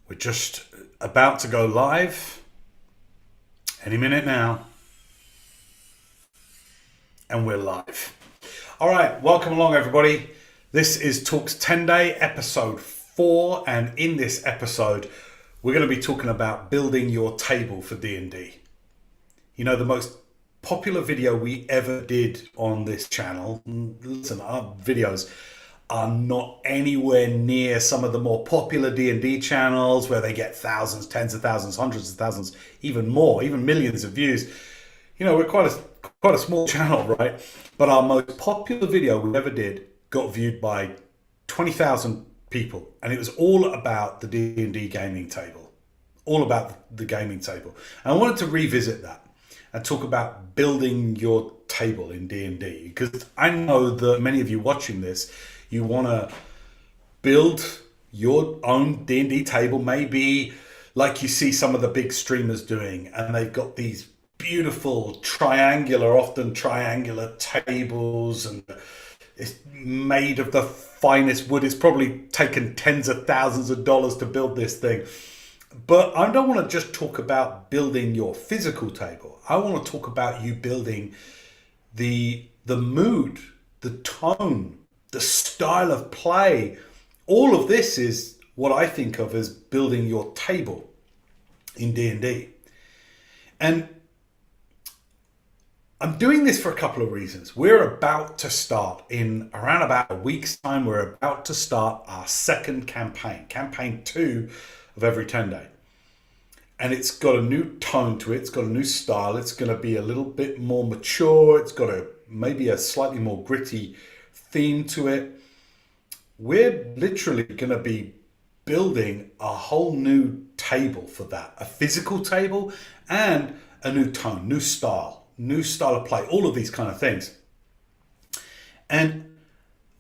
We're just about to go live any minute now, and we're live. All right, welcome along, everybody. This is Talks Tenday, episode 4, and in this episode, we're going to be talking about building your table for D&D. You know, the most popular video we ever did on this channel, listen, our videos are not anywhere near some of the more popular D&D channels where they get thousands, tens of thousands, hundreds of thousands, even more, even millions of views. You know, we're quite a small channel, right? But our most popular video we ever did got viewed by 20,000 people, and it was all about the D&D gaming table, all about the gaming table. And I wanted to revisit that and talk about building your table in D&D, because I know that many of you watching this, you want to build your own D&D table, maybe like you see some of the big streamers doing, and they've got these beautiful often triangular tables, and it's made of the finest wood. It's probably taken tens of thousands of dollars to build this thing. But I don't want to just talk about building your physical table. I want to talk about you building the mood, the tone, the style of play. All of this is what I think of as building your table in D&D. And I'm doing this for a couple of reasons. We're about to start in around about a week's time. We're about to start our second campaign 2 of Every Tenday. And it's got a new tone to it. It's got a new style. It's going to be a little bit more mature. It's got maybe a slightly more gritty theme to it. We're literally going to be building a whole new table for that. A physical table and a new tone, new style of play, all of these kind of things. And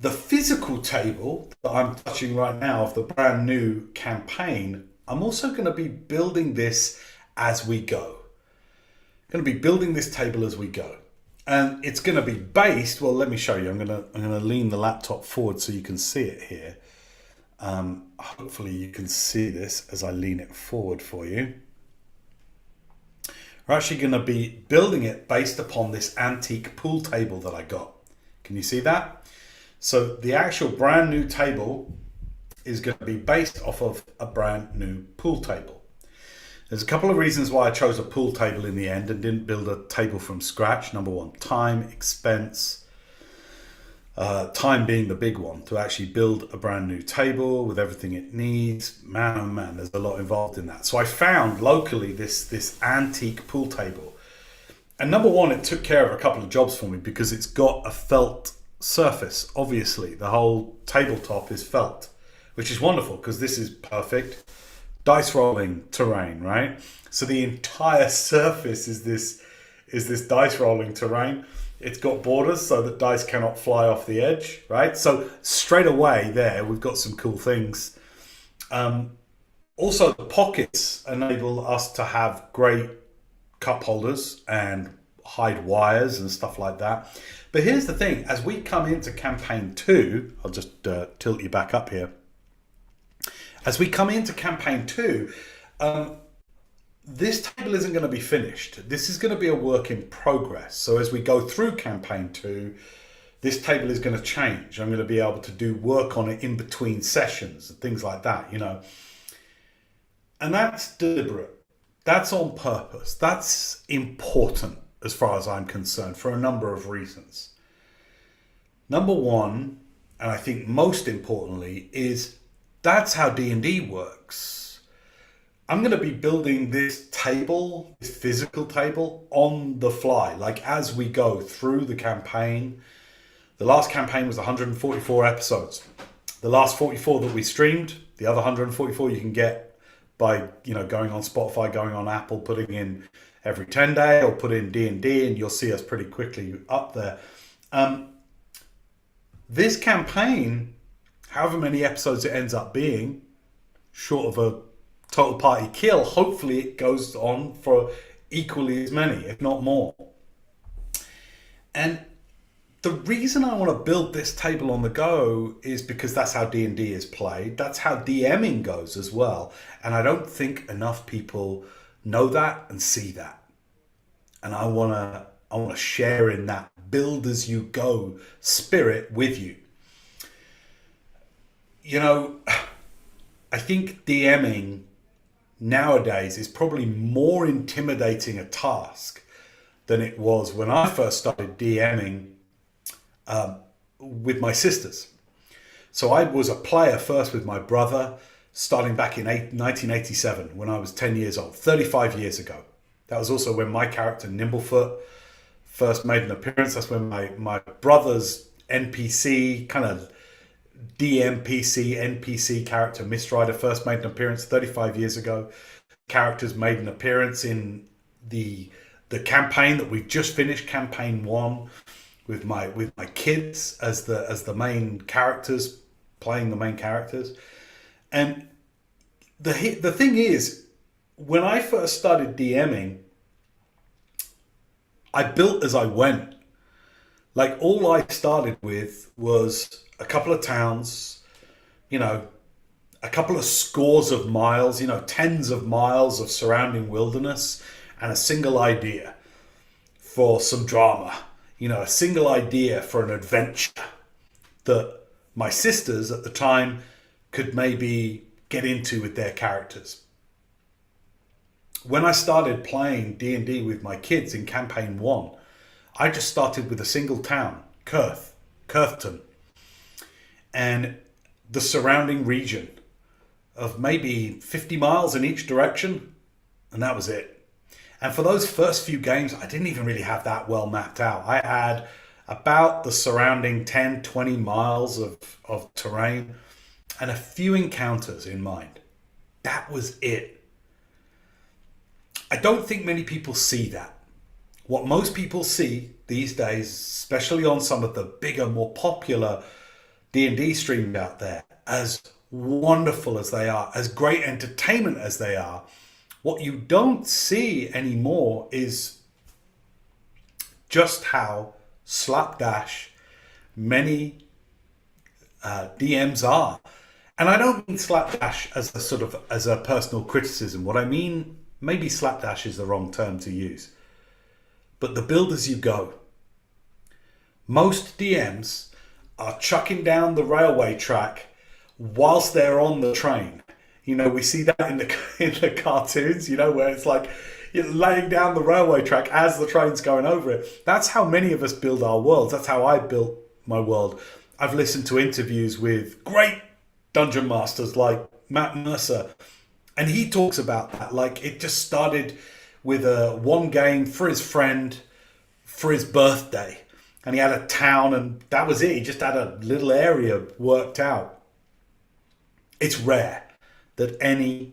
the physical table that I'm touching right now of the brand new campaign, I'm also going to be building this as we go. I'm going to be building this table as we go. And it's going to be based, well, let me show you. I'm going to lean the laptop forward so you can see it here. Hopefully you can see this as I lean it forward for you. We're actually going to be building it based upon this antique pool table that I got. Can you see that? So the actual brand new table is going to be based off of a brand new pool table. There's a couple of reasons why I chose a pool table in the end and didn't build a table from scratch. Number one, time, expense. Time being the big one, to actually build a brand new table with everything it needs. Man, oh man, there's a lot involved in that. So I found locally this antique pool table. And number one, it took care of a couple of jobs for me because it's got a felt surface. Obviously, the whole tabletop is felt, which is wonderful because this is perfect dice rolling terrain, right? So the entire surface is this dice rolling terrain. It's got borders so that dice cannot fly off the edge, right? So straight away there, we've got some cool things. Also, the pockets enable us to have great cup holders and hide wires and stuff like that. But here's the thing, as we come into campaign 2, I'll just tilt you back up here. As we come into campaign 2, this table isn't going to be finished. This is going to be a work in progress. So as we go through campaign 2, this table is going to change. I'm going to be able to do work on it in between sessions and things like that, you know. And that's deliberate. That's on purpose. That's important as far as I'm concerned for a number of reasons. Number one, and I think most importantly, is that's how D&D works. I'm going to be building this table, this physical table, on the fly, like as we go through the campaign. The last campaign was 144 episodes. The last 44 that we streamed, the other 144 you can get by, you know, going on Spotify, going on Apple, putting in Every Tenday or put in D&D, and you'll see us pretty quickly up there. This campaign, however many episodes it ends up being, short of a total party kill, hopefully it goes on for equally as many, if not more. And the reason I want to build this table on the go is because that's how D&D is played. That's how DMing goes as well. And I don't think enough people know that and see that. And I want to share in that build as you go spirit with you. You know, I think DMing nowadays is probably more intimidating a task than it was when I first started DMing with my sisters. So I was a player first with my brother, starting back in 1987 when I was 10 years old, 35 years ago. That was also when my character Nimblefoot first made an appearance. That's when my brother's NPC, kind of DMPC, NPC character Mistrider first made an appearance 35 years ago. Characters made an appearance in the campaign that we've just finished, campaign 1, with my kids as the main characters, playing the main characters. And the thing is, when I first started DMing, I built as I went. Like, all I started with was a couple of towns, you know, a couple of scores of miles, you know, tens of miles of surrounding wilderness, and a single idea for some drama, you know, a single idea for an adventure that my sisters at the time could maybe get into with their characters. When I started playing D&D with my kids in campaign 1, I just started with a single town, Curthton, and the surrounding region of maybe 50 miles in each direction, and that was it. And for those first few games, I didn't even really have that well mapped out. I had about the surrounding 10, 20 miles of terrain and a few encounters in mind. That was it. I don't think many people see that. What most people see these days, especially on some of the bigger, more popular D&D streams out there, as wonderful as they are, as great entertainment as they are, what you don't see anymore is just how slapdash many DMs are. And I don't mean slapdash as a personal criticism. What I mean, maybe slapdash is the wrong term to use, but the build as you go. Most DMs are chucking down the railway track whilst they're on the train. You know, we see that in the cartoons, you know, where it's like you're laying down the railway track as the train's going over it. That's how many of us build our worlds. That's how I built my world. I've listened to interviews with great dungeon masters like Matt Mercer, and he talks about that. Like, it just started with one game for his friend for his birthday, and he had a town, and that was it. He just had a little area worked out. It's rare that any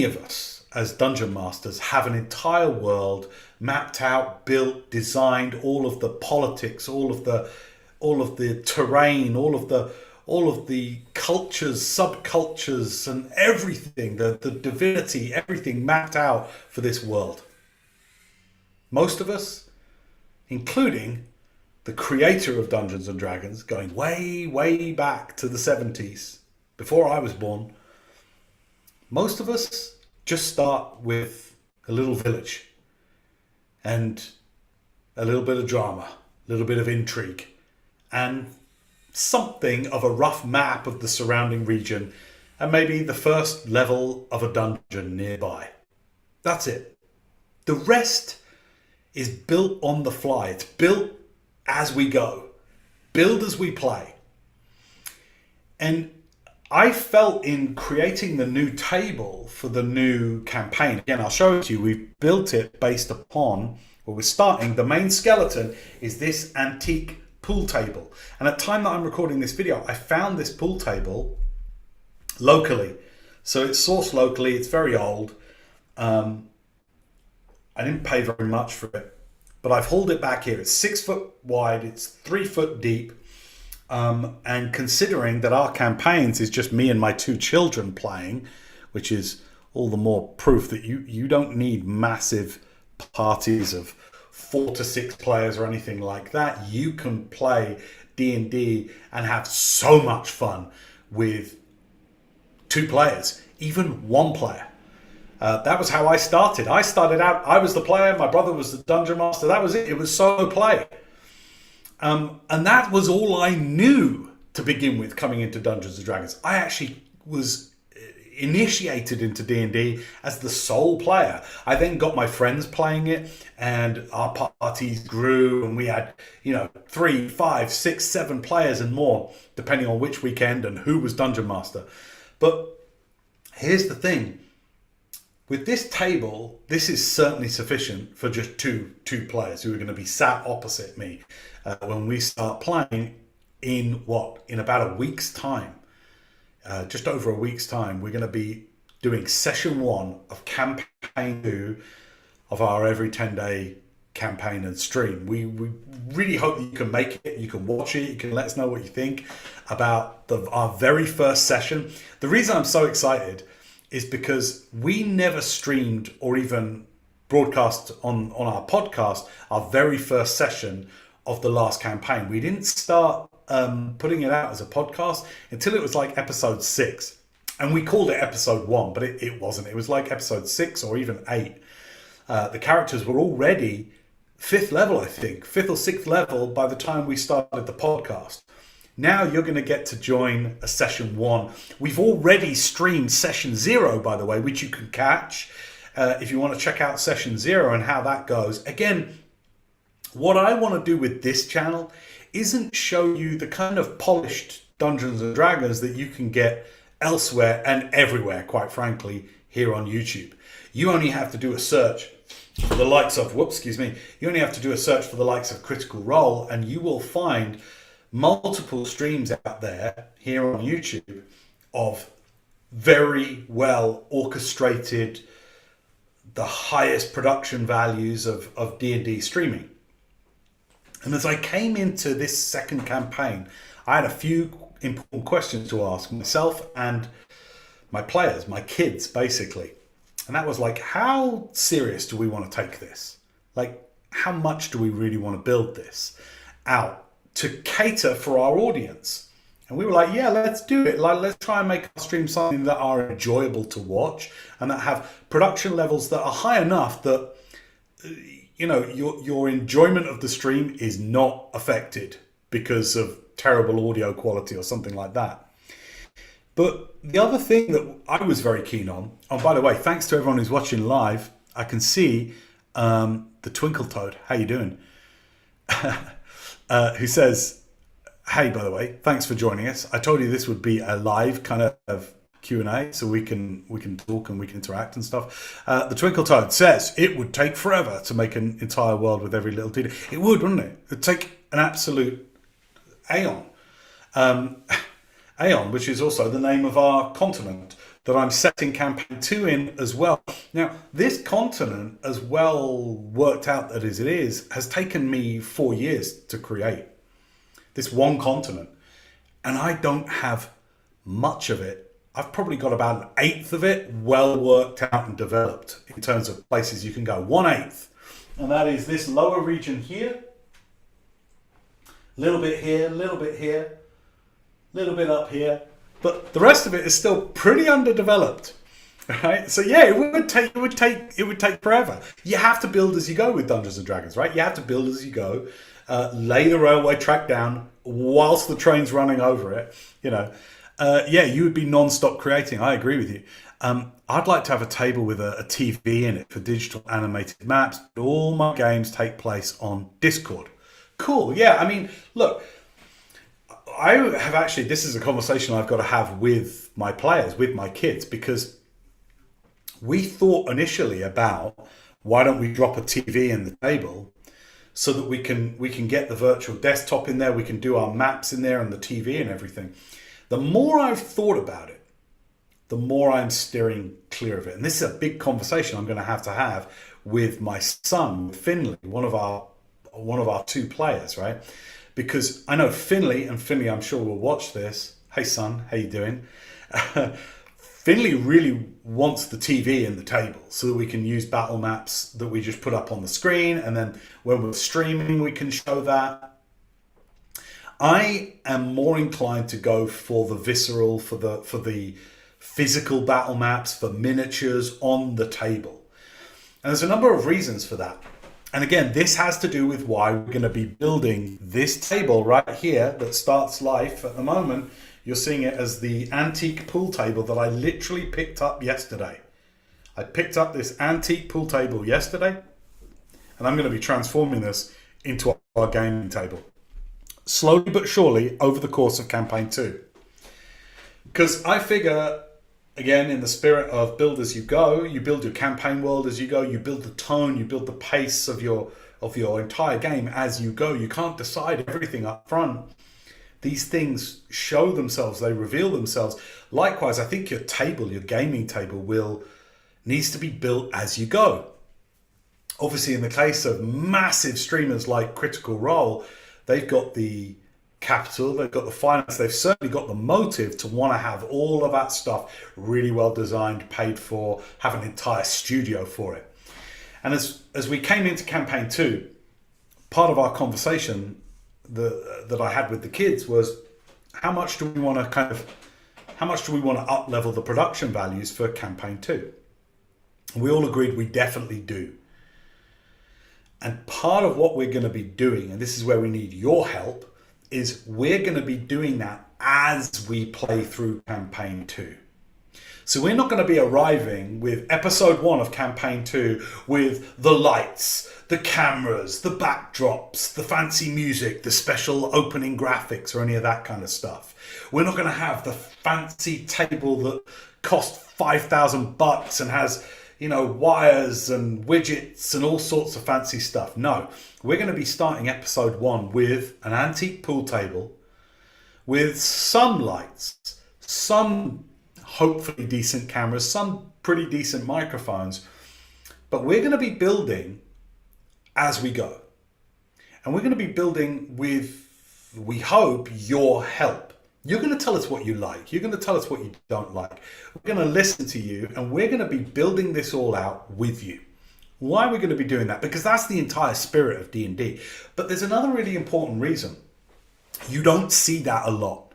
of us as dungeon masters have an entire world mapped out, built, designed, all of the politics, all of the terrain, all of the cultures, subcultures, and everything, the divinity, everything mapped out for this world. Most of us, including the creator of Dungeons and Dragons, going way, way back to the 70s, before I was born, most of us just start with a little village and a little bit of drama, a little bit of intrigue, and something of a rough map of the surrounding region, and maybe the first level of a dungeon nearby. That's it. The rest is built on the fly. It's built as we go. Build as we play. And I felt in creating the new table for the new campaign, again, I'll show it to you, we've built it based upon, well, we're starting, the main skeleton is this antique pool table. And at the time that I'm recording this video, I found this pool table locally. So it's sourced locally, it's very old. I didn't pay very much for it, but I've hauled it back here. It's 6 foot wide, it's 3 foot deep. And considering that our campaigns is just me and my 2 children playing, which is all the more proof that you don't need massive parties of 4 to 6 players or anything like that. You can play D&D and have so much fun with 2 players, even 1 player. That was how I started. I started out, I was the player, my brother was the dungeon master. That was it. It was solo play. And that was all I knew to begin with coming into Dungeons and Dragons. I actually was initiated into D&D as the sole player. I then got my friends playing it, and our parties grew, and we had 3, 5, 6, 7 players and more, depending on which weekend and who was dungeon master. But here's the thing. With this table, this is certainly sufficient for just two players who are going to be sat opposite me when we start playing in about a week's time. Just over a week's time, we're going to be doing session 1 of campaign 2 of our Every Tenday campaign and stream. We really hope that you can make it, you can watch it, you can let us know what you think about our very first session. The reason I'm so excited is because we never streamed or even broadcast on our podcast our very first session of the last campaign. We didn't start putting it out as a podcast until it was like episode 6. And we called it episode 1, but it wasn't. It was like episode 6 or even 8. The characters were already 5th level, I think. 5th or 6th level by the time we started the podcast. Now you're going to get to join a session 1. We've already streamed session 0, by the way, which you can catch if you want to check out session 0 and how that goes. Again, what I want to do with this channel isn't show you the kind of polished Dungeons and Dragons that you can get elsewhere and everywhere, quite frankly, here on YouTube. You only have to do a search for the likes of, you only have to do a search for the likes of Critical Role, and you will find multiple streams out there here on YouTube of very well orchestrated, the highest production values of D&D streaming. And as I came into this second campaign, I had a few important questions to ask myself and my players, my kids, basically. And that was like, how serious do we want to take this? Like, how much do we really want to build this out to cater for our audience? And we were like, yeah, let's do it. Like, let's try and make our streams something that are enjoyable to watch and that have production levels that are high enough that your enjoyment of the stream is not affected because of terrible audio quality or something like that. But the other thing that I was very keen on, oh, by the way, thanks to everyone who's watching live. I can see the Twinkle Toad. How you doing? Who says, hey, by the way, thanks for joining us. I told you this would be a live kind of Q&A, so we can talk and we can interact and stuff. The Twinkle Toad says, it would take forever to make an entire world with every little detail. It would, wouldn't it? It would take an absolute aeon. Aeon, which is also the name of our continent that I'm setting campaign 2 in as well. Now, this continent, as well worked out as it is, has taken me 4 years to create. This one continent. And I don't have much of it. I've probably got about an eighth of it well worked out and developed in terms of places you can go. 1/8. And that is this lower region here. A little bit here, a little bit here, a little bit up here. But the rest of it is still pretty underdeveloped. Right? So yeah, it would take forever. You have to build as you go with Dungeons and Dragons, right? You have to build as you go. Lay the railway track down whilst the train's running over it, you would be non-stop creating. I agree with you. I'd like to have a table with a TV in it for digital animated maps. But all my games take place on Discord. Cool. Yeah. I mean, look, I have actually, this is a conversation I've got to have with my players, with my kids, because we thought initially about why don't we drop a TV in the table so that we can get the virtual desktop in there, we can do our maps in there and the TV and everything. The more I've thought about it, the more I'm steering clear of it. And this is a big conversation I'm going to have with my son, Finley, one of our 2 players, right? Because I know Finley I'm sure will watch this. Hey son, how you doing? Finley really wants the TV in the table so that we can use battle maps that we just put up on the screen, and then when we're streaming we can show that. I am more inclined to go for the visceral, for the physical battle maps, for miniatures on the table. And there's a number of reasons for that. And again, this has to do with why we're going to be building this table right here that starts life at the moment. You're seeing it as the antique pool table that I literally picked up yesterday. I picked up this antique pool table yesterday, and I'm going to be transforming this into our gaming table. Slowly but surely over the course of campaign 2. Because I figure, again, in the spirit of build as you go, you build your campaign world as you go, you build the tone, you build the pace of your entire game as you go. You can't decide everything up front. These things show themselves, they reveal themselves. Likewise, I think your table, your gaming table, needs to be built as you go. Obviously, in the case of massive streamers like Critical Role, they've got the capital, they've got the finance, they've certainly got the motive to want to have all of that stuff really well designed, paid for, have an entire studio for it. And as we came into campaign 2, part of our conversation that I had with the kids was how much do we want to up level the production values for campaign 2? We all agreed we definitely do. And part of what we're going to be doing, and this is where we need your help, is we're going to be doing that as we play through campaign 2. So we're not going to be arriving with episode 1 of campaign 2 with the lights, the cameras, the backdrops, the fancy music, the special opening graphics, or any of that kind of stuff. We're not going to have the fancy table that cost $5,000 and has, wires and widgets and all sorts of fancy stuff. No, we're going to be starting episode 1 with an antique pool table with some lights, some hopefully decent cameras, some pretty decent microphones, but we're going to be building as we go. And we're going to be building with, we hope, your help. You're going to tell us what you like. You're going to tell us what you don't like. We're going to listen to you, and we're going to be building this all out with you. Why are we going to be doing that? Because that's the entire spirit of D&D. But there's another really important reason. You don't see that a lot.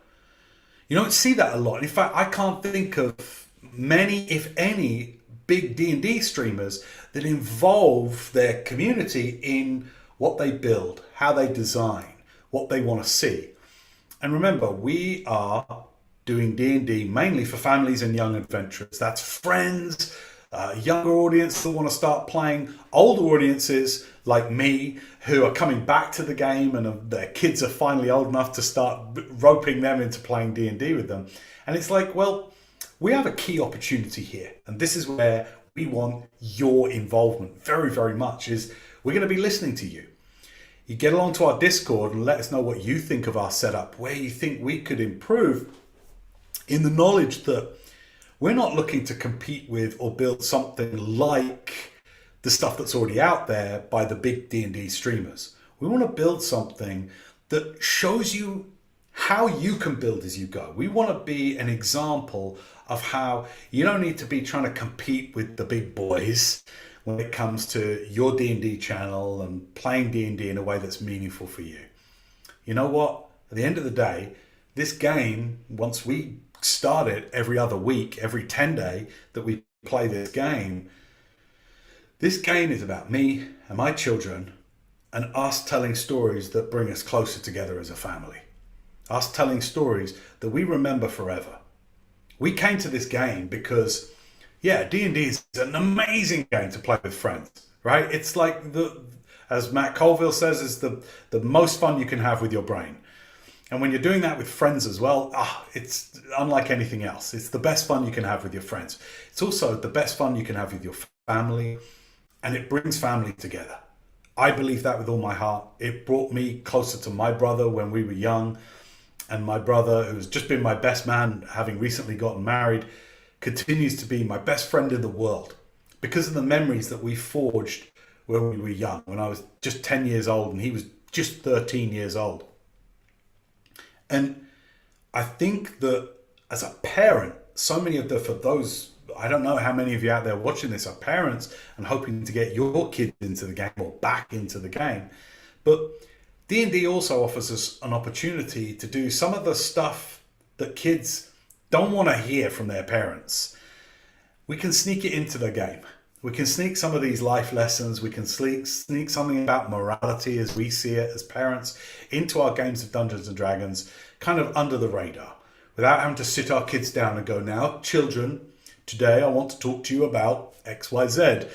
You don't see that a lot. In fact, I can't think of many, if any, big D&D streamers that involve their community in what they build, how they design, what they want to see. And remember, we are doing D&D mainly for families and young adventurers. That's friends, younger audience that want to start playing, older audiences like me who are coming back to the game and their kids are finally old enough to start roping them into playing D&D with them. And it's like, well, we have a key opportunity here. And this is where we want your involvement very, very much, is we're going to be listening to you. You get along to our Discord and let us know what you think of our setup, where you think we could improve, in the knowledge that we're not looking to compete with or build something like the stuff that's already out there by the big D&D streamers. We want to build something that shows you how you can build as you go. We want to be an example of how you don't need to be trying to compete with the big boys when it comes to your D&D channel and playing D&D in a way that's meaningful for you. You know what? At the end of the day, this game, once we start it every other week, every Tenday that we play this game is about me and my children and us telling stories that bring us closer together as a family. Us telling stories that we remember forever. We came to this game because, D&D is an amazing game to play with friends, right? It's like, as Matt Colville says, is the most fun you can have with your brain. And when you're doing that with friends as well, it's unlike anything else. It's the best fun you can have with your friends. It's also the best fun you can have with your family, and it brings family together. I believe that with all my heart. It brought me closer to my brother when we were young, and my brother, who's just been my best man, having recently gotten married, continues to be my best friend in the world because of the memories that we forged when we were young, when I was just 10 years old and he was just 13 years old. And I think that as a parent, so many of for those, I don't know how many of you out there watching this are parents and hoping to get your kids into the game or back into the game. But D&D also offers us an opportunity to do some of the stuff that kids don't want to hear from their parents. We can sneak it into the game. We can sneak some of these life lessons. We can sneak something about morality as we see it as parents into our games of Dungeons and Dragons, kind of under the radar, without having to sit our kids down and go, now, children, today I want to talk to you about XYZ.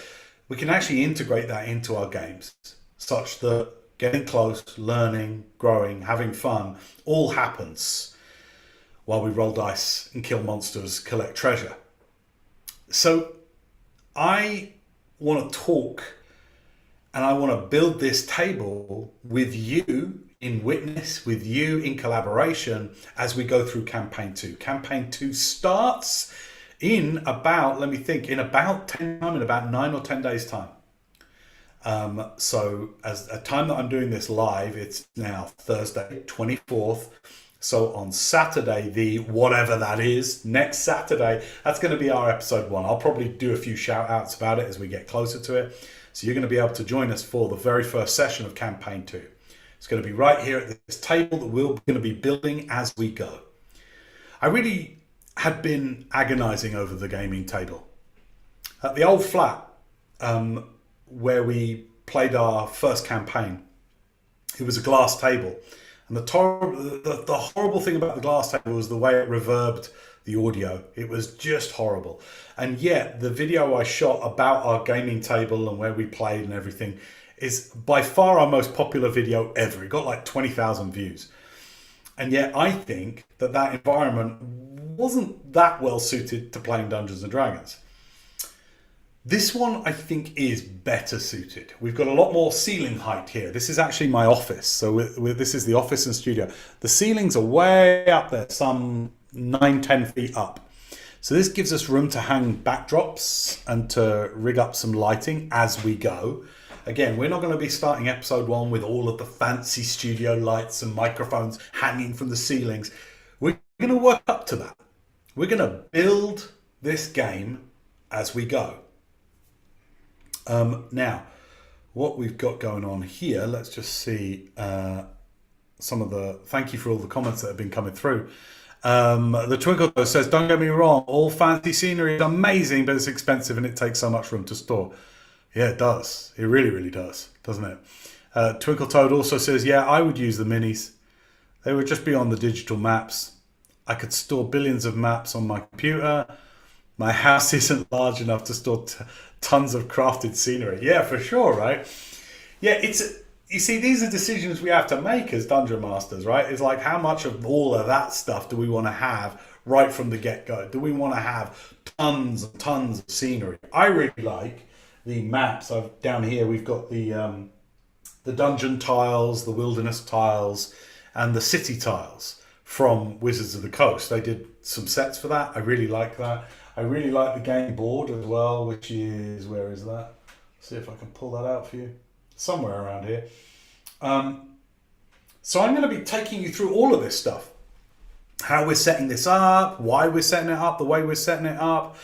We can actually integrate that into our games such that getting close, learning, growing, having fun, all happens while we roll dice and kill monsters, collect treasure. So I want to talk and I want to build this table with you in witness, with you in collaboration as we go through campaign 2. Campaign 2 starts in about, let me think, in about 9 or 10 days time. So as a time that I'm doing this live, it's now Thursday, 24th. So on Saturday, the whatever that is, next Saturday, that's going to be our episode 1. I'll probably do a few shout outs about it as we get closer to it. So you're going to be able to join us for the very first session of campaign 2. It's going to be right here at this table that we're going to be building as we go. I really had been agonizing over the gaming table. At the old flat, where we played our first campaign, it was a glass table. And the horrible thing about the glass table was the way it reverbed the audio. It was just horrible. And yet the video I shot about our gaming table and where we played and everything is by far our most popular video ever. It got like 20,000 views. And yet I think that environment wasn't that well suited to playing Dungeons and Dragons. This one, I think, is better suited. We've got a lot more ceiling height here. This is actually my office. So this is the office and studio. The ceilings are way up there, some 9-10 feet up. So this gives us room to hang backdrops and to rig up some lighting as we go. Again, we're not going to be starting episode 1 with all of the fancy studio lights and microphones hanging from the ceilings. We're going to work up to that. We're going to build this game as we go. Now, what we've got going on here, let's just see some of the, thank you for all the comments that have been coming through. The Twinkle says, don't get me wrong, all fancy scenery is amazing, but it's expensive and it takes so much room to store. Yeah, it does. It really, really does, doesn't it? Twinkle Toad also says, yeah, I would use the minis. They would just be on the digital maps. I could store billions of maps on my computer. My house isn't large enough to store tons of crafted scenery. Yeah, for sure, right? Yeah, you see, these are decisions we have to make as Dungeon Masters, right? It's like, how much of all of that stuff do we want to have right from the get-go? Do we want to have tons and tons of scenery? I really like the maps. Down here, we've got the dungeon tiles, the wilderness tiles, and the city tiles from Wizards of the Coast. They did some sets for that. I really like that. I really like the game board as well, which is, where is that? See if I can pull that out for you. Somewhere around here. So I'm going to be taking you through all of this stuff. How we're setting this up, why we're setting it up, the way we're setting it up.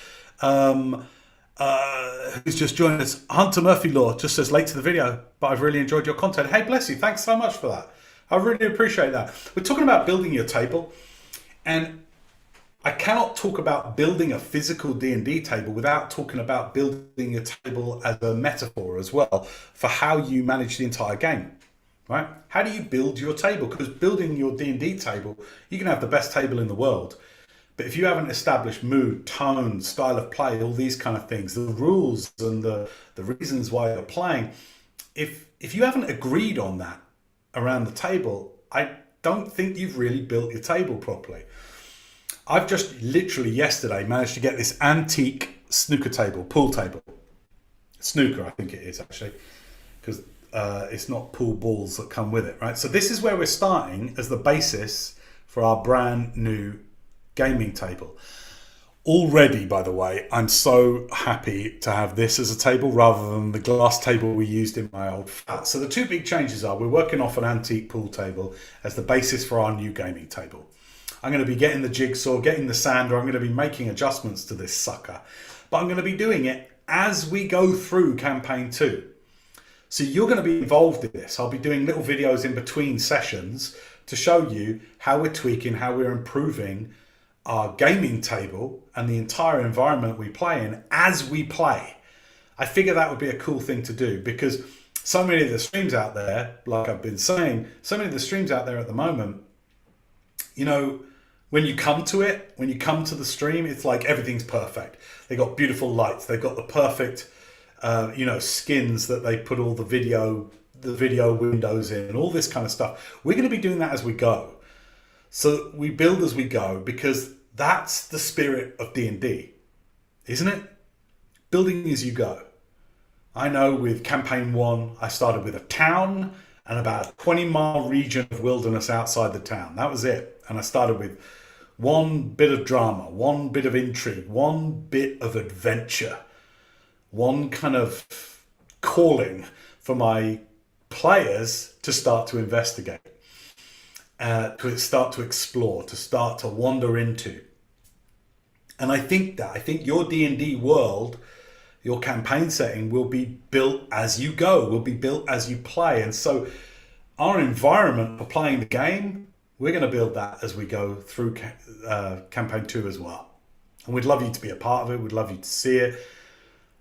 Who's just joined us? Hunter Murphy Law just says, late to the video, but I've really enjoyed your content. Hey, bless you. Thanks so much for that. I really appreciate that. We're talking about building your table, and I cannot talk about building a physical D&D table without talking about building a table as a metaphor as well for how you manage the entire game, right? How do you build your table? Because building your D&D table, you can have the best table in the world, but if you haven't established mood, tone, style of play, all these kind of things, the rules and the reasons why you're playing, if you haven't agreed on that around the table, I don't think you've really built your table properly. I've just literally yesterday managed to get this antique snooker table, pool table. Snooker, I think it is actually, because it's not pool balls that come with it, right? So this is where we're starting as the basis for our brand new gaming table. Already, by the way, I'm so happy to have this as a table rather than the glass table we used in my old flat. So the two big changes are we're working off an antique pool table as the basis for our new gaming table. I'm going to be getting the jigsaw, getting the sander. I'm going to be making adjustments to this sucker. But I'm going to be doing it as we go through campaign 2. So you're going to be involved in this. I'll be doing little videos in between sessions to show you how we're tweaking, how we're improving our gaming table and the entire environment we play in as we play. I figure that would be a cool thing to do, because so many of the streams out there, like I've been saying, so many of the streams out there at the moment, you know, when you come to it, when you come to the stream, it's like everything's perfect. They got beautiful lights. They've got the perfect, skins that they put all the video windows in and all this kind of stuff. We're going to be doing that as we go. So we build as we go, because that's the spirit of D&D, isn't it? Building as you go. I know with campaign 1, I started with a town and about a 20-mile region of wilderness outside the town. That was it. And I started with one bit of drama, one bit of intrigue, one bit of adventure, one kind of calling for my players to start to investigate, to start to explore, to start to wander into. And I think your D&D world, your campaign setting, will be built as you go, will be built as you play. And so our environment for playing the game, we're going to build that as we go through campaign 2 as well. And we'd love you to be a part of it. We'd love you to see it.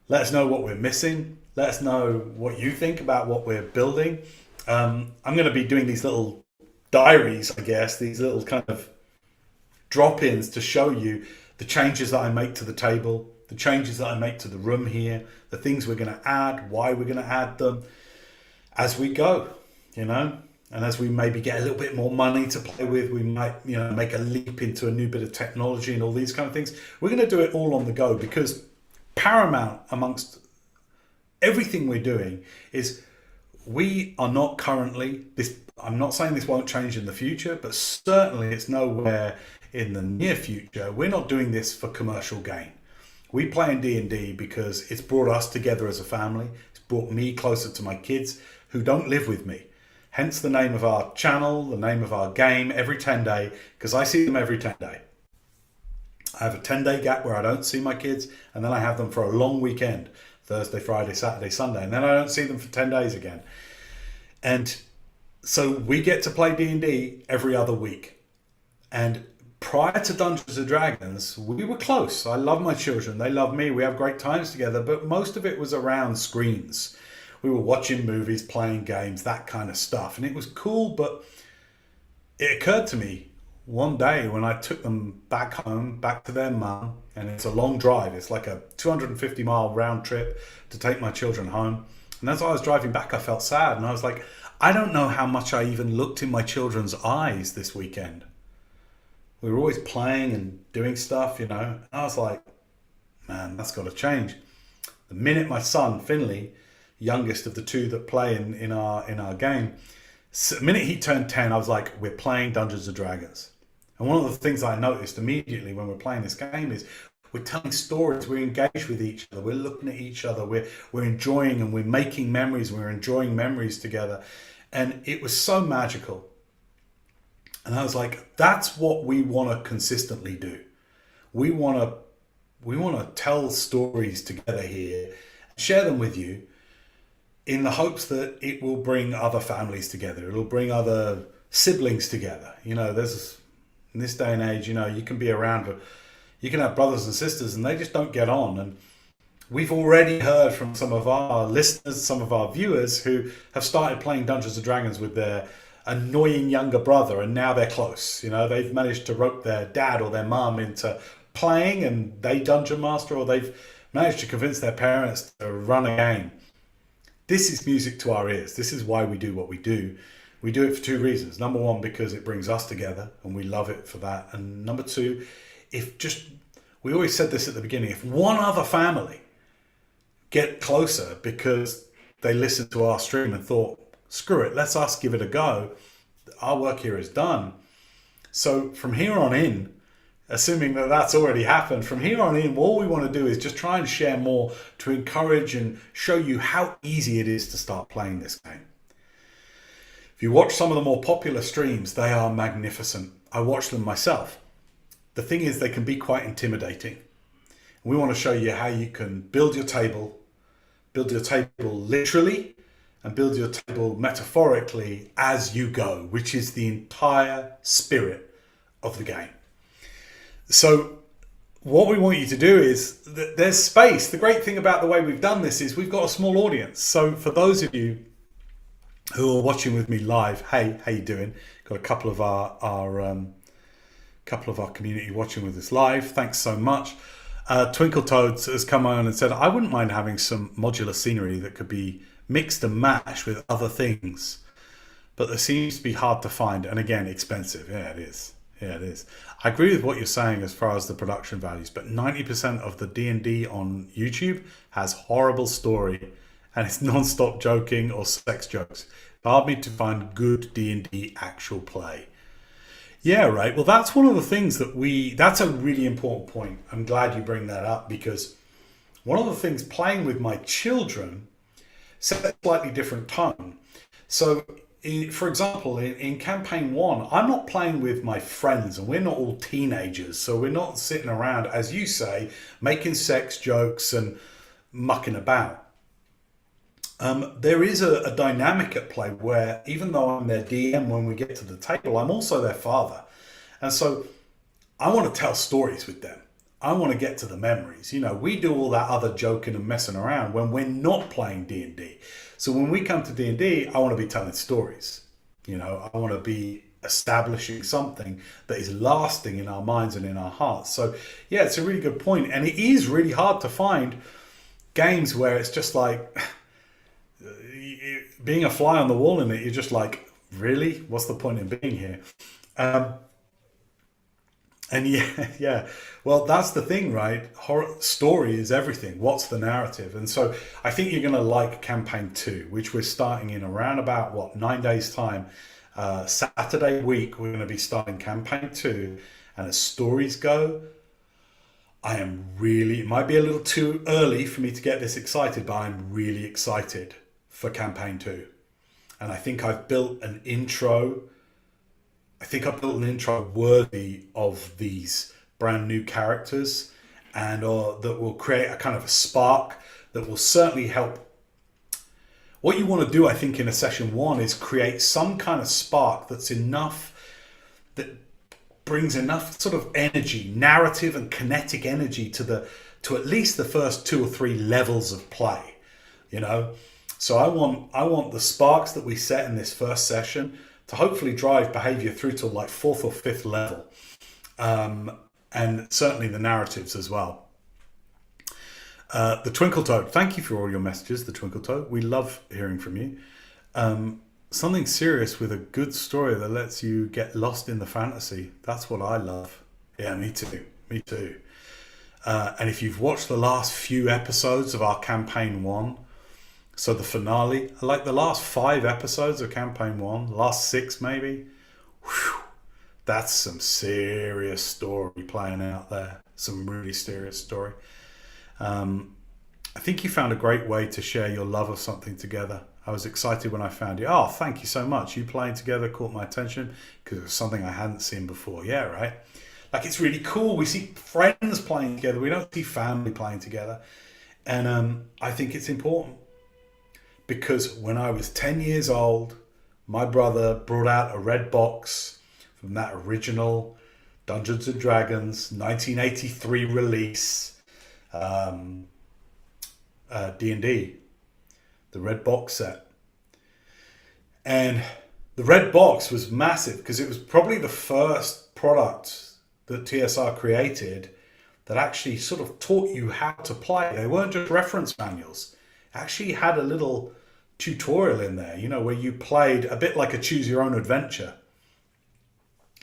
Let us know what we're missing. Let us know what you think about what we're building. I'm going to be doing these little diaries, I guess, these little kind of drop-ins to show you the changes that I make to the table, the changes that I make to the room here, the things we're going to add, why we're going to add them as we go, you know. And as we maybe get a little bit more money to play with, we might, make a leap into a new bit of technology and all these kind of things. We're going to do it all on the go, because paramount amongst everything we're doing is we are not currently this. I'm not saying this won't change in the future, but certainly it's nowhere in the near future. We're not doing this for commercial gain. We play in D&D because it's brought us together as a family. It's brought me closer to my kids who don't live with me. Hence the name of our channel, the name of our game, Every Tenday, because I see them every 10 day. I have a 10-day gap where I don't see my kids, and then I have them for a long weekend, Thursday, Friday, Saturday, Sunday, and then I don't see them for 10 days again. And so we get to play D&D every other week. And prior to Dungeons and Dragons, we were close. I love my children. They love me. We have great times together, but most of it was around screens. We were watching movies, playing games, that kind of stuff. And it was cool, but it occurred to me one day when I took them back home, back to their mum, and it's a long drive. It's like a 250-mile round trip to take my children home. And as I was driving back, I felt sad. And I was like, I don't know how much I even looked in my children's eyes this weekend. We were always playing and doing stuff, And I was like, man, that's got to change. The minute my son, Finley, youngest of the two that play in our game, the minute he turned 10, I was like, we're playing Dungeons and Dragons. And one of the things I noticed immediately when we're playing this game is we're telling stories, we're engaged with each other, we're looking at each other, we're enjoying, and we're making memories, we're enjoying memories together. And it was so magical. And I was like, that's what we want to consistently do. We want to tell stories together here, share them with you, in the hopes that it will bring other families together. It'll bring other siblings together. There's, in this day and age, you can be around, but you can have brothers and sisters and they just don't get on. And we've already heard from some of our listeners, some of our viewers who have started playing Dungeons and Dragons with their annoying younger brother, and now they're close. They've managed to rope their dad or their mum into playing, and they dungeon master, or they've managed to convince their parents to run a game. This is music to our ears. This is why we do what we do. We do it for two reasons. Number one, because it brings us together and we love it for that. And number two, we always said this at the beginning, if one other family get closer because they listened to our stream and thought, screw it, let's us give it a go, our work here is done. So from here on in, assuming that that's already happened, from here on in, all we want to do is just try and share more to encourage and show you how easy it is to start playing this game. If you watch some of the more popular streams, they are magnificent. I watch them myself. The thing is, they can be quite intimidating. We want to show you how you can build your table literally, and build your table metaphorically as you go, which is the entire spirit of the game. So what we want you to do is, there's space. The great thing about the way we've done this is we've got a small audience. So for those of you who are watching with me live, hey, how you doing? Got a couple of our community watching with us live. Thanks so much. Twinkle Toads has come on and said, I wouldn't mind having some modular scenery that could be mixed and matched with other things, but it seems to be hard to find, and again, expensive. Yeah, it is. I agree with what you're saying as far as the production values, but 90% of the D&D on YouTube has horrible story, and it's non-stop joking or sex jokes. It's hard me to find good D&D actual play. Yeah, right. Well, that's one of the things that's a really important point. I'm glad you bring that up, because one of the things playing with my children set a slightly different tone. So, for example, in campaign 1, I'm not playing with my friends, and we're not all teenagers. So we're not sitting around, as you say, making sex jokes and mucking about. There is a dynamic at play where, even though I'm their DM when we get to the table, I'm also their father. And so I want to tell stories with them. I want to get to the memories. We do all that other joking and messing around when we're not playing D&D. So when we come to D&D, I want to be telling stories. I want to be establishing something that is lasting in our minds and in our hearts. So yeah, it's a really good point. And it is really hard to find games where it's just like, being a fly on the wall in it, you're just like, really? What's the point in being here? And yeah. Well, that's the thing, right? Horror story is everything. What's the narrative? And so I think you're going to like campaign 2, which we're starting in around about 9 days time. Saturday week, we're going to be starting campaign 2. And as stories go, it might be a little too early for me to get this excited, but I'm really excited for campaign 2. And I think I've built an intro. Worthy of these brand new characters, and that will create a kind of a spark that will certainly help. What you want to do, I think, in a session 1 is create some kind of spark that brings enough sort of energy, narrative and kinetic energy to at least the first 2 or 3 levels of play. So I want the sparks that we set in this first session to hopefully drive behavior through to like 4th or 5th level. And certainly the narratives as well. The Twinkle Toad, thank you for all your messages, the Twinkle Toad. We love hearing from you. Something serious with a good story that lets you get lost in the fantasy. That's what I love. Yeah, me too. And if you've watched the last few episodes of our campaign 1, so the finale, like the last 5 episodes of campaign 1, last 6 maybe, that's some serious story playing out there. Some really serious story. I think you found a great way to share your love of something together. I was excited when I found you. Oh, thank you so much. You playing together caught my attention because it was something I hadn't seen before. Yeah, right? Like, it's really cool. We see friends playing together. We don't see family playing together. And I think it's important. Because when I was 10 years old, my brother brought out a red box from that original Dungeons & Dragons 1983 release, D&D, the red box set. And the red box was massive because it was probably the first product that TSR created that actually sort of taught you how to play. They weren't just reference manuals. It actually had a little tutorial in there, where you played a bit like a choose your own adventure.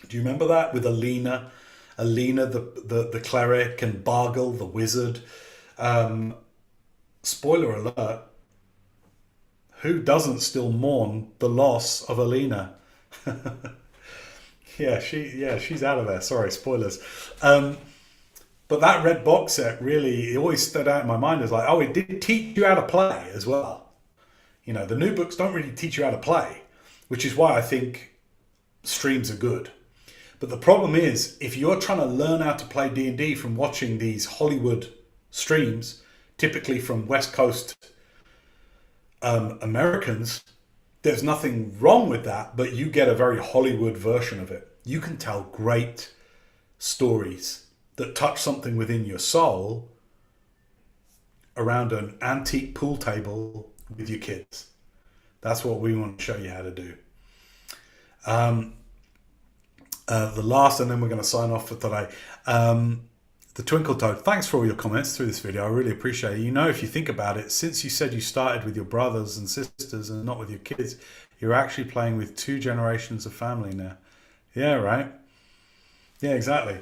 Do you remember that with Alina the cleric, and Bargle the wizard? Spoiler alert, who doesn't still mourn the loss of Alina? she's out of there, sorry, spoilers. But that red box set really, it always stood out in my mind as like, it did teach you how to play as well. The new books don't really teach you how to play, which is why I think streams are good. But the problem is, if you're trying to learn how to play D&D from watching these Hollywood streams, typically from West Coast Americans, there's nothing wrong with that, but you get a very Hollywood version of it. You can tell great stories that touch something within your soul around an antique pool table with your kids. That's what we want to show you how to do. The last, and then we're going to sign off for today. The Twinkle Toad, thanks for all your comments through this video. I really appreciate it. You know, if you think about it, since you said you started with your brothers and sisters and not with your kids, you're actually playing with 2 generations of family now. Yeah, right? Yeah, exactly.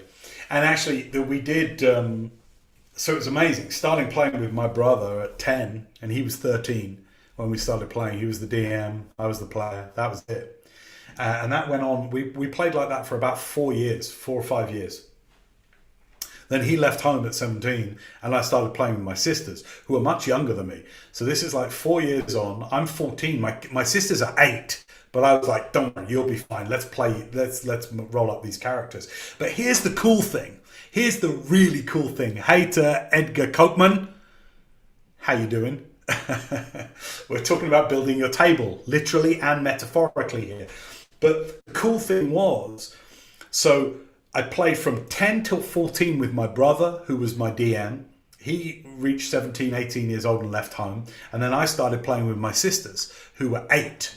And actually, we did... so it was amazing. Starting playing with my brother at 10, and he was 13 when we started playing. He was the DM, I was the player. That was it. And that went on. We played like that for about 4 or 5 years. Then he left home at 17, and I started playing with my sisters, who are much younger than me. So this is like 4 years on. I'm 14. My sisters are 8. But I was like, don't worry, you'll be fine. Let's play. Let's roll up these characters. But here's the cool thing. Here's the really cool thing. Hey to Edgar Copeman. How you doing? We're talking about building your table, literally and metaphorically here. But the cool thing was, so I played from 10 till 14 with my brother, who was my DM. He reached 17, 18 years old and left home. And then I started playing with my sisters, who were 8.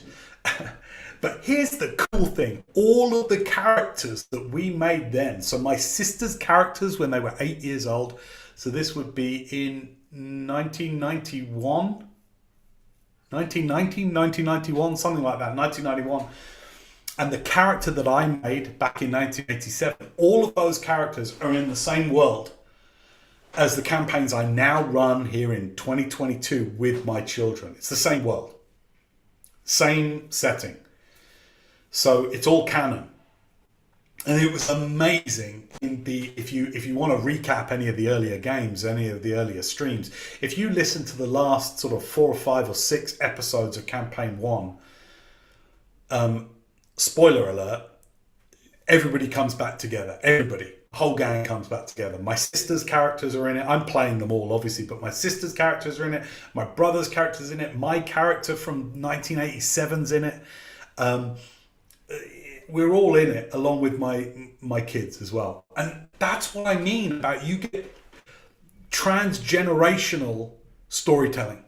But here's the cool thing. All of the characters that we made then, so my sisters' characters when they were 8 years old, so this would be in 1991, 1991, something like that, 1991. And the character that I made back in 1987, all of those characters are in the same world as the campaigns I now run here in 2022 with my children. It's the same world, same setting. So it's all canon. And it was amazing if you want to recap any of the earlier games, any of the earlier streams, if you listen to the last sort of 4 or 5 or 6 episodes of campaign 1, spoiler alert, everybody comes back together. Everybody, the whole gang comes back together. My sister's characters are in it. I'm playing them all, obviously, but my sister's characters are in it. My brother's character's in it. My character from 1987's in it. We're all in it, along with my kids as well. And that's what I mean about you get transgenerational storytelling.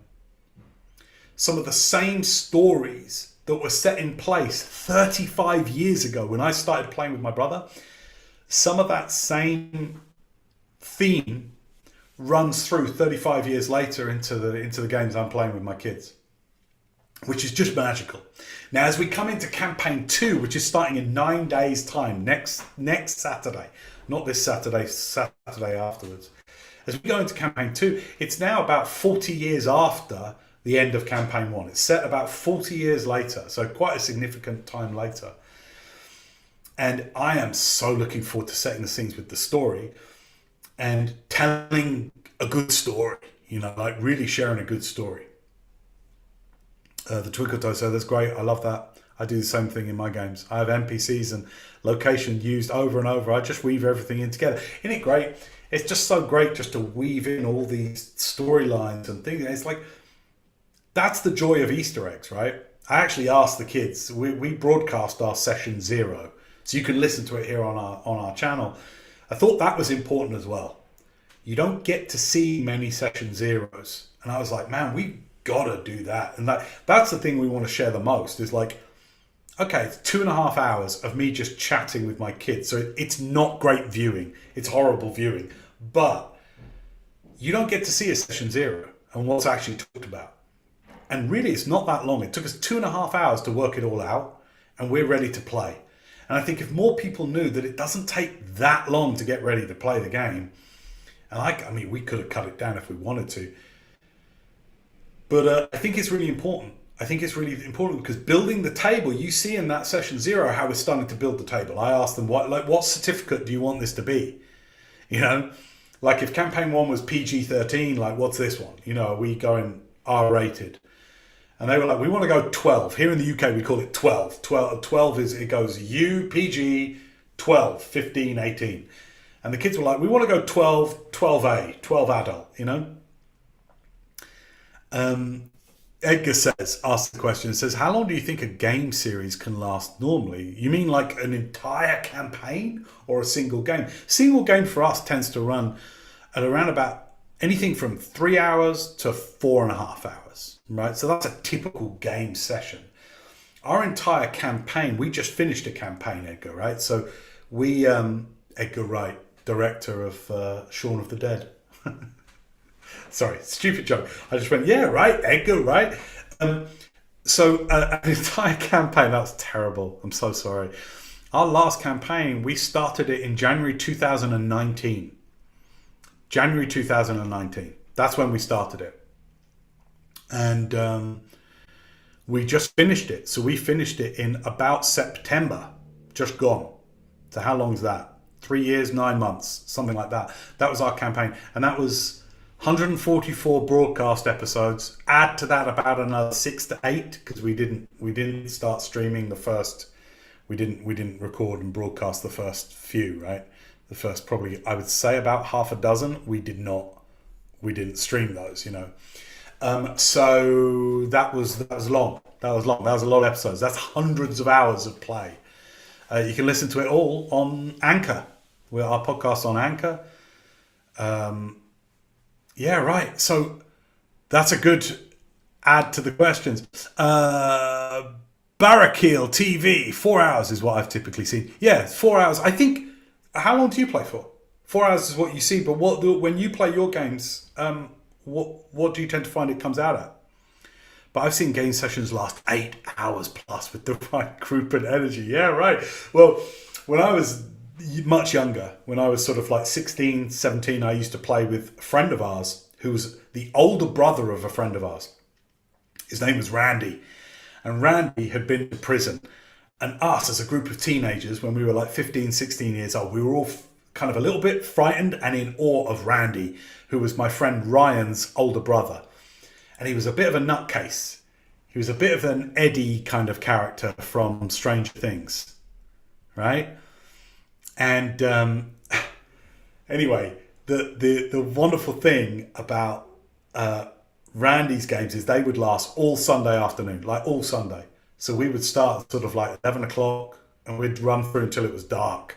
Some of the same stories that were set in place 35 years ago when I started playing with my brother, some of that same theme runs through 35 years later into the games I'm playing with my kids, which is just magical. Now, as we come into campaign 2, which is starting in 9 days' time, next Saturday, not this Saturday, Saturday afterwards. As we go into campaign 2, it's now about 40 years after the end of campaign 1. It's set about 40 years later, so quite a significant time later. And I am so looking forward to setting the scenes with the story and telling a good story, like really sharing a good story. The Twinkle Toad, so that's great. I love that. I do the same thing in my games. I have NPCs and location used over and over. I just weave everything in together. Isn't it great? It's just so great just to weave in all these storylines and things. It's like, that's the joy of Easter eggs, right? I actually asked the kids. We broadcast our session 0, so you can listen to it here on our channel. I thought that was important as well. You don't get to see many session 0s, and I was like, man, we gotta do that. And that's the thing we want to share the most, is like, okay, it's 2.5 hours of me just chatting with my kids, so it's not great viewing, it's horrible viewing, but you don't get to see a session 0 and what's actually talked about. And really, it's not that long. It took us 2.5 hours to work it all out, and we're ready to play. And I think if more people knew that it doesn't take that long to get ready to play the game, and I mean, we could have cut it down if we wanted to, but I think it's really important. I think it's really important because building the table, you see in that session 0 how we're starting to build the table. I asked them, what certificate do you want this to be? Like if campaign 1 was PG-13, like what's this one? Are we going R-rated? And they were like, we want to go 12. Here in the UK, we call it 12. 12 is, it goes U, PG, 12, 15, 18. And the kids were like, we want to go 12, 12A, 12 adult, you know? Edgar asks the question, says, how long do you think a game series can last normally? You mean like an entire campaign or a single game? Single game for us tends to run at around about anything from 3 hours to 4.5 hours, right? So that's a typical game session. Our entire campaign, we just finished a campaign, Edgar, right? So we, Edgar Wright, director of Shaun of the Dead. Sorry, stupid joke. I just went, yeah, right, Edgar, right? So an entire campaign, that's terrible. I'm so sorry. Our last campaign, we started it in January 2019. January 2019. That's when we started it. And we just finished it. So we finished it in about September, just gone. So how long's that? 3 years, 9 months, something like that. That was our campaign. And that was 144 broadcast episodes. Add to that about another 6 to 8 because we didn't start streaming the first. We didn't record and broadcast the first few, right? The first probably I would say about half a dozen. We didn't stream those, you know. So that was long. That was long. That was a lot of episodes. That's hundreds of hours of play. You can listen to it all on Anchor. Our podcast on Anchor. Yeah, right. So that's a good add to the questions. Barakeel TV, 4 hours is what I've typically seen. Yeah, 4 hours. I think, how long do you play for? 4 hours is what you see, but when you play your games, what do you tend to find it comes out at? But I've seen game sessions last 8 hours plus with the right group and energy. Yeah, right. Well, when I was much younger, when I was sort of like 16, 17, I used to play with a friend of ours who was the older brother of a friend of ours. His name was Randy. And Randy had been to prison. And us as a group of teenagers, when we were like 15, 16 years old, we were all kind of a little bit frightened and in awe of Randy, who was my friend Ryan's older brother. And he was a bit of a nutcase. He was a bit of an Eddie kind of character from Stranger Things, right? And anyway, the wonderful thing about Randy's games is they would last all Sunday afternoon, like all Sunday. So we would start sort of like 11 o'clock and we'd run through until it was dark.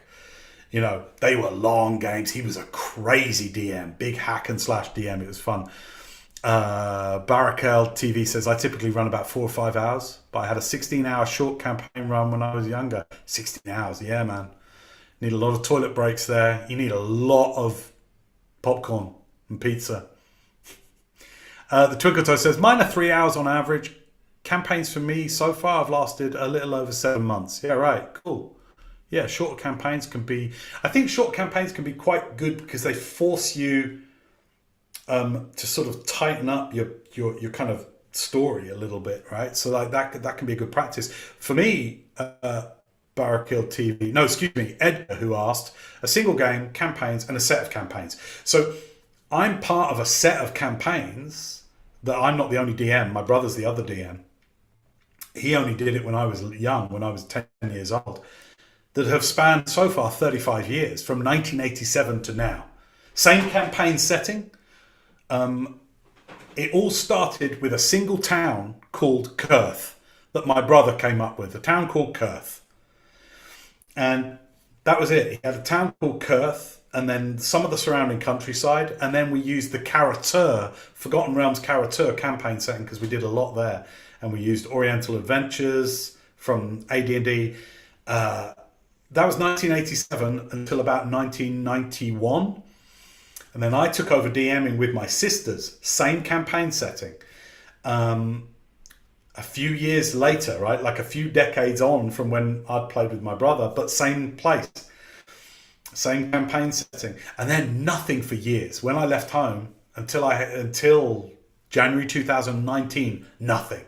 You know, they were long games. He was a crazy DM, big hack and slash DM. It was fun. Barakel TV says, I typically run about 4 or 5 hours, but I had a 16-hour short campaign run when I was younger. 16 hours, yeah, man. Need a lot of toilet breaks there. You need a lot of popcorn and pizza. The Twinkle Toe says, mine are 3 hours on average. Campaigns for me so far have lasted a little over 7 months. Yeah, right. Cool. Yeah, shorter campaigns can be... I think short campaigns can be quite good because they force you to sort of tighten up your kind of story a little bit, right? So like that can be a good practice. For me, Barakill TV, no, excuse me, Edgar, who asked, a single game, campaigns, and a set of campaigns. So I'm part of a set of campaigns that I'm not the only DM. My brother's the other DM. He only did it when I was young, when I was 10 years old, that have spanned so far 35 years, from 1987 to now. Same campaign setting. It all started with a single town called Kurth that my brother came up with, a town called Kurth. And that was it. He had a town called Kurth and then some of the surrounding countryside. And then we used the Karatur, Forgotten Realms Karatur campaign setting because we did a lot there. And we used Oriental Adventures from AD&D. That was 1987 until about 1991. And then I took over DMing with my sisters, same campaign setting. A few years later, right, like a few decades on from when I'd played with my brother, but same place, same campaign setting. And then nothing for years. When I left home, until January 2019, nothing.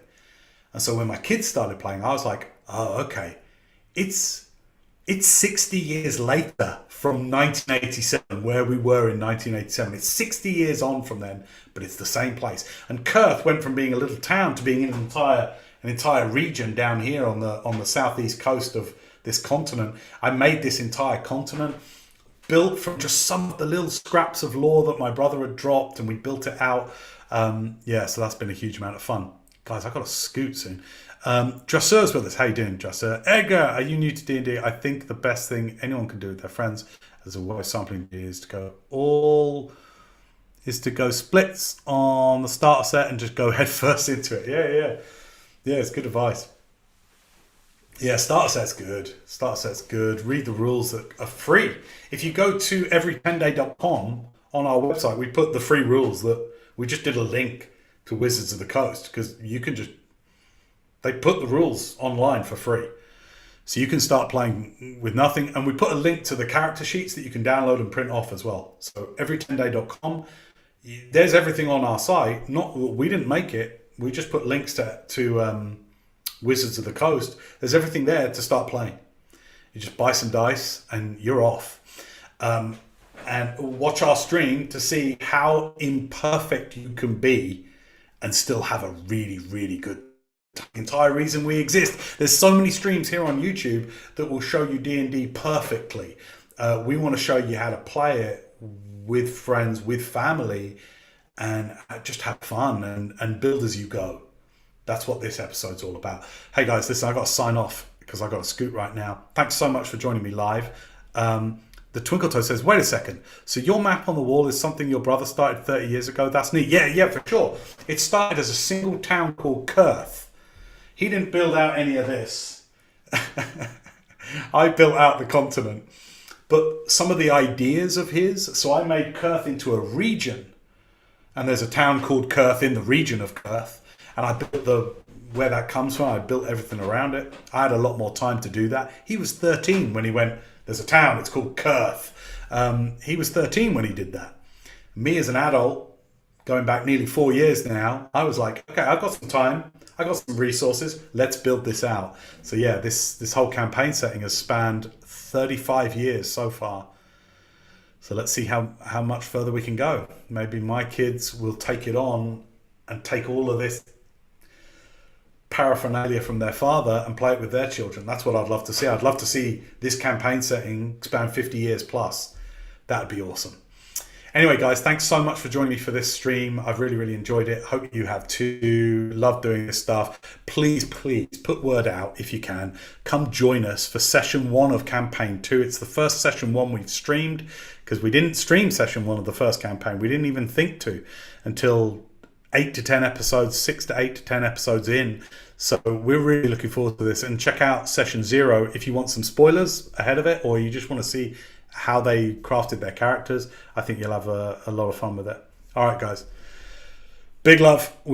And so when my kids started playing, I was like, oh, okay, it's 60 years later from 1987, where we were in 1987. It's 60 years on from then, but it's the same place. And Kurth went from being a little town to being an entire region down here on the southeast coast of this continent. I made this entire continent built from just some of the little scraps of lore that my brother had dropped, and we built it out. Yeah, so that's been a huge amount of fun. Guys, I've got to scoot soon. Dressur's with us. How you doing, Dressur? Edgar, are you new to D&D? I think the best thing anyone can do with their friends as a way of sampling is to go splits on the starter set and just go head first into it. Yeah, it's good advice. Yeah, starter set's good. Starter set's good. Read the rules that are free. If you go to everytenday.com on our website, we put the free rules that we just did a link to Wizards of the Coast, because you can they put the rules online for free. So you can start playing with nothing. And we put a link to the character sheets that you can download and print off as well. So everytenday.com, there's everything on our site. We didn't make it. We just put links to Wizards of the Coast. There's everything there to start playing. You just buy some dice and you're off. And watch our stream to see how imperfect you can be and still have a really, really good time. The entire reason we exist. There's so many streams here on YouTube that will show you D&D perfectly. We want to show you how to play it with friends, with family, and just have fun and build as you go. That's what this episode's all about. Hey guys, listen, I've got to sign off because I've got to scoot right now. Thanks so much for joining me live. The Twinkle Toe says, wait a second. So your map on the wall is something your brother started 30 years ago? That's neat. Yeah, for sure. It started as a single town called Kurth. He didn't build out any of this. I built out the continent. But some of the ideas of his, so I made Kurth into a region. And there's a town called Kurth in the region of Kurth. And I built where that comes from. I built everything around it. I had a lot more time to do that. He was 13 when he went, there's a town, it's called Kurth. He was 13 when he did that. Me as an adult, going back nearly 4 years now, I was like, okay, I've got some time. I've got some resources. Let's build this out. So yeah, this whole campaign setting has spanned 35 years so far. So let's see how much further we can go. Maybe my kids will take it on and take all of this paraphernalia from their father and play it with their children. That's what I'd love to see. I'd love to see this campaign setting span 50 years plus. That'd be awesome. Anyway, guys, thanks so much for joining me for this stream. I've really, really enjoyed it. Hope you have too. Love doing this stuff. Please put word out if you can. Come join us for session 1 of campaign 2. It's the first session 1 we've streamed, because we didn't stream session 1 of the first campaign. We didn't even think to until 8 to 10 episodes, 6 to 8 to 10 episodes in. So we're really looking forward to this. And check out session 0 if you want some spoilers ahead of it, or you just want to see how they crafted their characters. I think you'll have a lot of fun with it. All right, guys. Big love. We